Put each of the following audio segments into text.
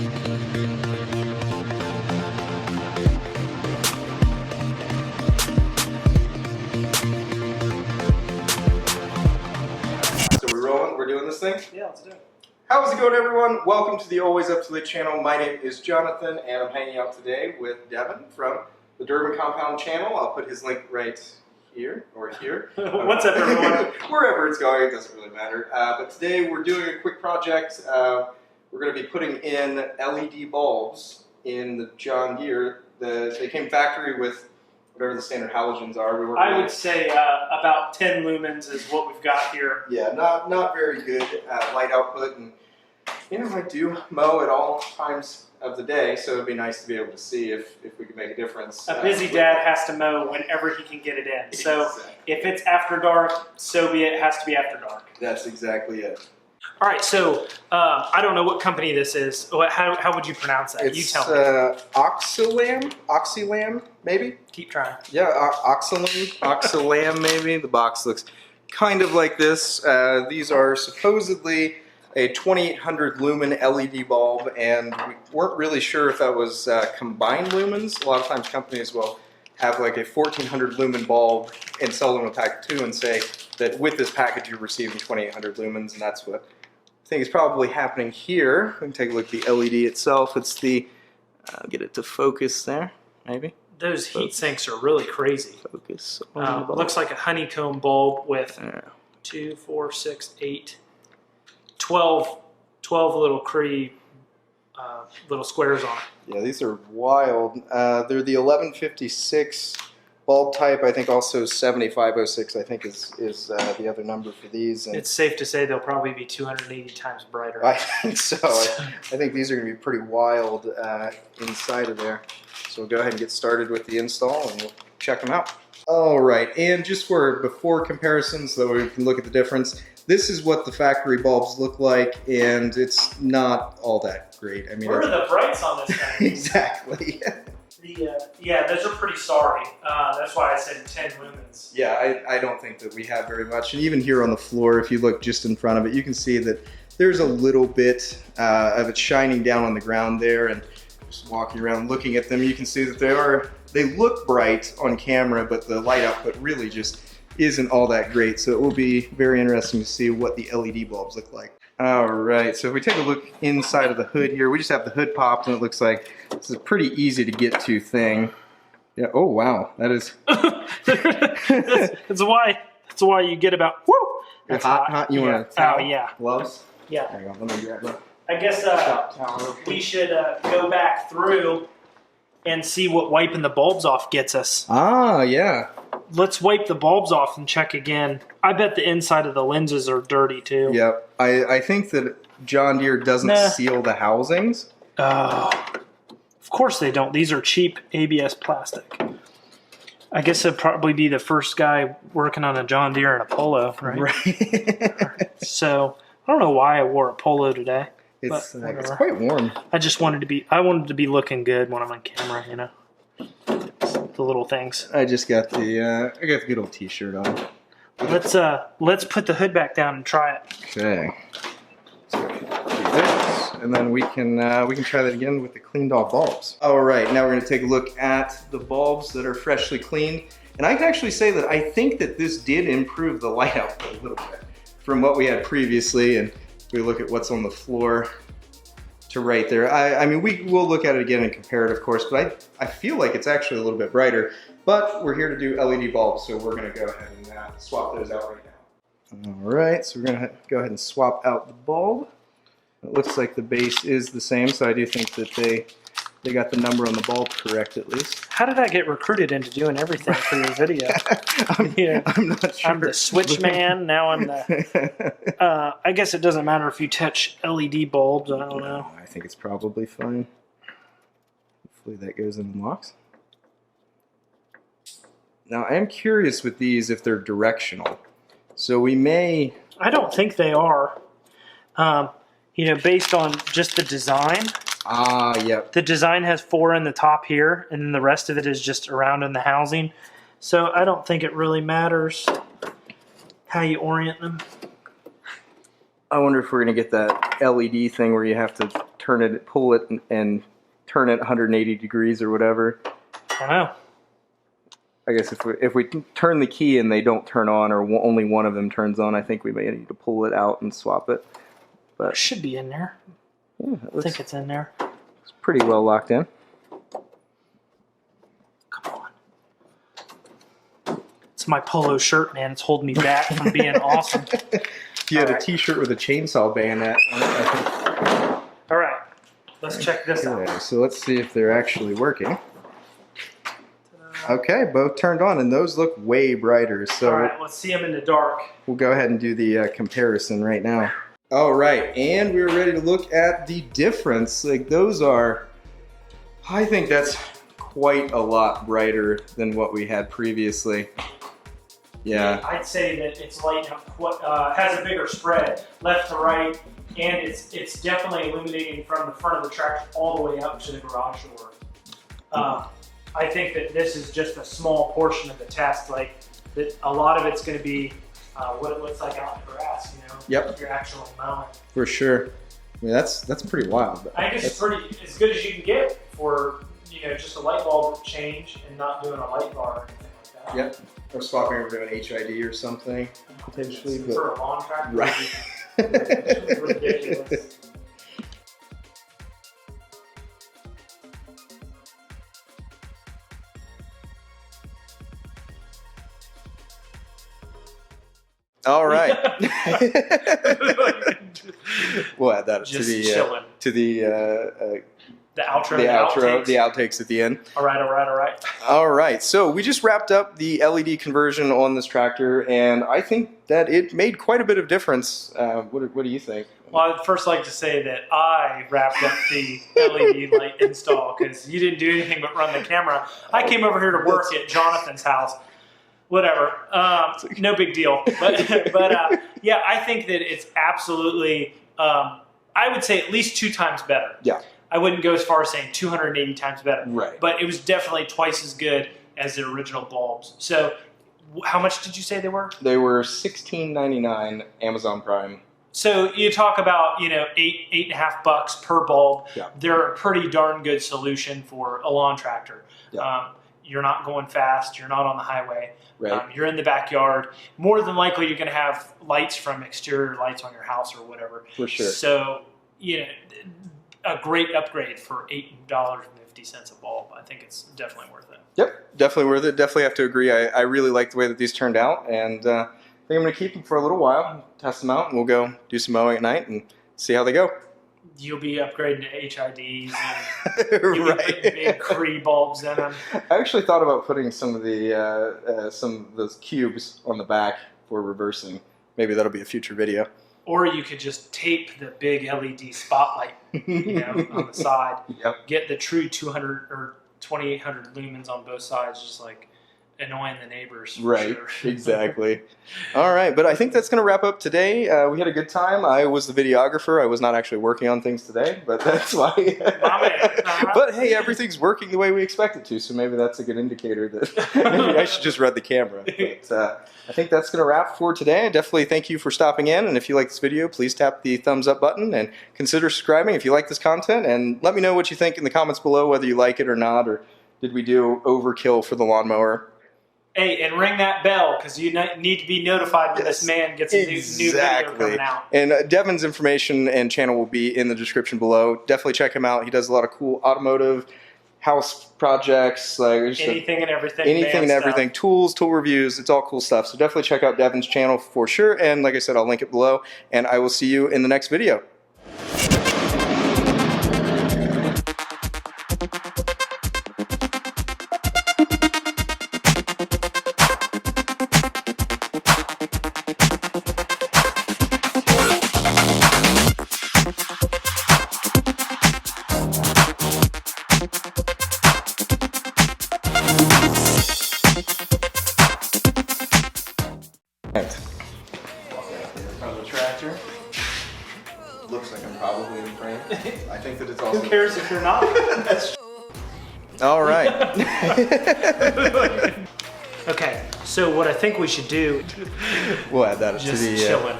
So we rolling? We're doing this thing? Yeah, let's do it. How's it going, everyone? Welcome to the Always Up to the channel. My name is Jonathan, and I'm hanging out today with Devin from the Durban Compound channel. I'll put his link right here or here. What's up, everyone? Wherever it's going, it doesn't really matter. But today we're doing a quick project. We're going to be putting in LED bulbs in the John Deere. They came factory with whatever the standard halogens are. I would say about 10 lumens is what we've got here. Yeah, not very good light output, and you know, I do mow at all times of the day, so it'd be nice to be able to see if we could make a difference. A busy dad has to mow whenever he can get it in. So Exactly. if it's after dark, so be it. It has to be after dark. That's exactly it. All right, so I don't know what company this is. How would you pronounce that? It's, you tell me. Oxylam, maybe? Keep trying. Yeah, Oxylam, maybe. The box looks kind of like this. These are supposedly a 2800 lumen LED bulb, and we weren't really sure if that was combined lumens. A lot of times companies will have like a 1400 lumen bulb and sell them a pack of two and say that with this package you're receiving 2800 lumens, and that's what I think is probably happening here. We can take a look at the LED itself. It's the, I'll get it to focus there, maybe. Those heat sinks are really crazy. Focus. Looks like a honeycomb bulb with 2, 4, 6, 8, 12 little little squares on it. Yeah, these are wild. They're the 1156 bulb type. I think also 7506 I think is the other number for these. And it's safe to say they'll probably be 280 times brighter. I think so. I think these are going to be pretty wild inside of there. So we'll go ahead and get started with the install and we'll check them out. All right, and just for before comparisons, so we can look at the difference. This is what the factory bulbs look like, and it's not all that great. I mean, where are the brights on this thing? Exactly. Yeah, those are pretty sorry. That's why I said 10 lumens. Yeah, I don't think that we have very much. And even here on the floor, if you look just in front of it, you can see that there's a little bit of it shining down on the ground there. And just walking around looking at them, you can see that they look bright on camera, but the light output really just isn't all that great. So it will be very interesting to see what the LED bulbs look like. All right, so if we take a look inside of the hood here, we just have the hood popped, and it looks like this is a pretty easy to get to thing. Yeah. Oh wow, that is. That's why you get about. Woo. That's hot. You want to? Oh yeah. Gloves. Yeah. Hang on, let me grab that. I guess we should go back through and see what wiping the bulbs off gets us. Ah, yeah. Let's wipe the bulbs off and check again. I bet the inside of the lenses are dirty too. Yep. I think that John Deere doesn't seal the housings. Oh, of course they don't. These are cheap ABS plastic. I guess I'd probably be the first guy working on a John Deere and a Polo, right? Right. So I don't know why I wore a Polo today. It's quite warm. I just wanted to be looking good when I'm on camera, you know. The little things. I just got the good old t-shirt on. Let's put the hood back down and try it. Okay. So do this, and then we can try that again with the cleaned off bulbs. All right, now we're going to take a look at the bulbs that are freshly cleaned, and I can actually say that I think that this did improve the light output a little bit from what we had previously. And if we look at what's on the floor to right there, I mean, we will look at it again and compare it, of course, but I feel like it's actually a little bit brighter. But we're here to do LED bulbs, so we're going to go ahead and swap those out right now. All right, so we're going to go ahead and swap out the bulb. It looks like the base is the same, so I do think that they got the number on the bulb correct at least. How did I get recruited into doing everything for your video? I'm not sure. I'm the switch man. Now I'm the... I guess it doesn't matter if you touch LED bulbs. I don't know. I think it's probably fine. Hopefully that goes in and locks. Now I am curious with these if they're directional. So we may... I don't think they are. You know, based on just the design. Ah, yep. The design has 4 in the top here, and then the rest of it is just around in the housing. So I don't think it really matters how you orient them. I wonder if we're gonna get that LED thing where you have to turn it, pull it, and turn it 180 degrees or whatever. I don't know. I guess if we turn the key and they don't turn on, or only one of them turns on, I think we may need to pull it out and swap it. But It should be in there. yeah, I think it's in there. it's pretty well locked in. Come on. It's my polo shirt, man. It's holding me back from being awesome. If you had a T-shirt with a chainsaw bayonet on it, I think. All right. Let's check this out. Okay, so let's see if they're actually working. Okay, both turned on, and those look way brighter. So all right, let's see them in the dark. we'll go ahead and do the comparison right now. All right, and we're ready to look at the difference. Like those are, I think that's quite a lot brighter than what we had previously. Yeah. I'd say that it's lighting up, has a bigger spread, left to right, and it's definitely illuminating from the front of the tractor all the way up to the garage door. I think that this is just a small portion of the test. Like that, a lot of it's going to be what it looks like out in the grass. You know, Yep. Your actual mowing. For sure. I mean, that's pretty wild. I think it's pretty as good as you can get for just a light bulb change and not doing a light bar or anything like that. Yep. Or swapping over to an HID or something potentially. But For a lawn tractor. right. It's ridiculous. All right. We'll add that Just to chilling. The outro. the outtakes at the end. All right. All right. So we just wrapped up the LED conversion on this tractor, and I think that it made quite a bit of difference. What do you think? Well, I'd first like to say that I wrapped up the LED light install because you didn't do anything but run the camera. I came over here to work at Jonathan's house. Whatever, no big deal. But yeah, I think that it's absolutely, I would say at least 2 times better. Yeah. I wouldn't go as far as saying 280 times better. Right. But it was definitely twice as good as the original bulbs. So how much did you say they were? They were $16.99 Amazon Prime. So you talk about, $8.50 per bulb. Yeah. They're a pretty darn good solution for a lawn tractor. Yeah. You're not going fast. You're not on the highway. Right. You're in the backyard. More than likely, you're going to have lights from exterior lights on your house or whatever. For sure. So, a great upgrade for $8.50 a bulb. I think it's definitely worth it. Yep, definitely worth it. Definitely have to agree. I really like the way that these turned out, and I think I'm going to keep them for a little while, test them out, and we'll go do some mowing at night and see how they go. You'll be upgrading to HIDs and you'll Right. be putting big Cree bulbs in them. I actually thought about putting some of those cubes on the back for reversing. Maybe that'll be a future video. Or you could just tape the big LED spotlight, on the side. Yep. Get the true 200 or 2800 lumens on both sides, just like annoying the neighbors. For Right, sure. exactly. All right, but I think that's going to wrap up today. We had a good time. I was the videographer. I was not actually working on things today, but that's why. But hey, everything's working the way we expect it to, so maybe that's a good indicator that maybe I should just run the camera. But I think that's going to wrap for today. I definitely thank you for stopping in, and if you like this video, please tap the thumbs up button and consider subscribing if you like this content, and let me know what you think in the comments below, whether you like it or not, or did we do overkill for the lawnmower. Hey, and ring that bell because you need to be notified when this man gets a new video coming out. And Devin's information and channel will be in the description below. Definitely check him out. He does a lot of cool automotive house projects, like anything and everything, tools, tool reviews. It's all cool stuff. So definitely check out Devin's channel for sure. And like I said, I'll link it below. And I will see you in the next video. From the tractor. Looks like I'm probably in frame. I think that it's also. Who cares if you're not? All right. Okay, so what I think we should do, We'll add that Just to the chilling.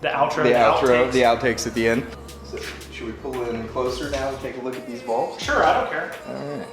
the outro, the outtakes. outtakes at the end. So should we pull in closer now and take a look at these bulbs? Sure, I don't care. All right.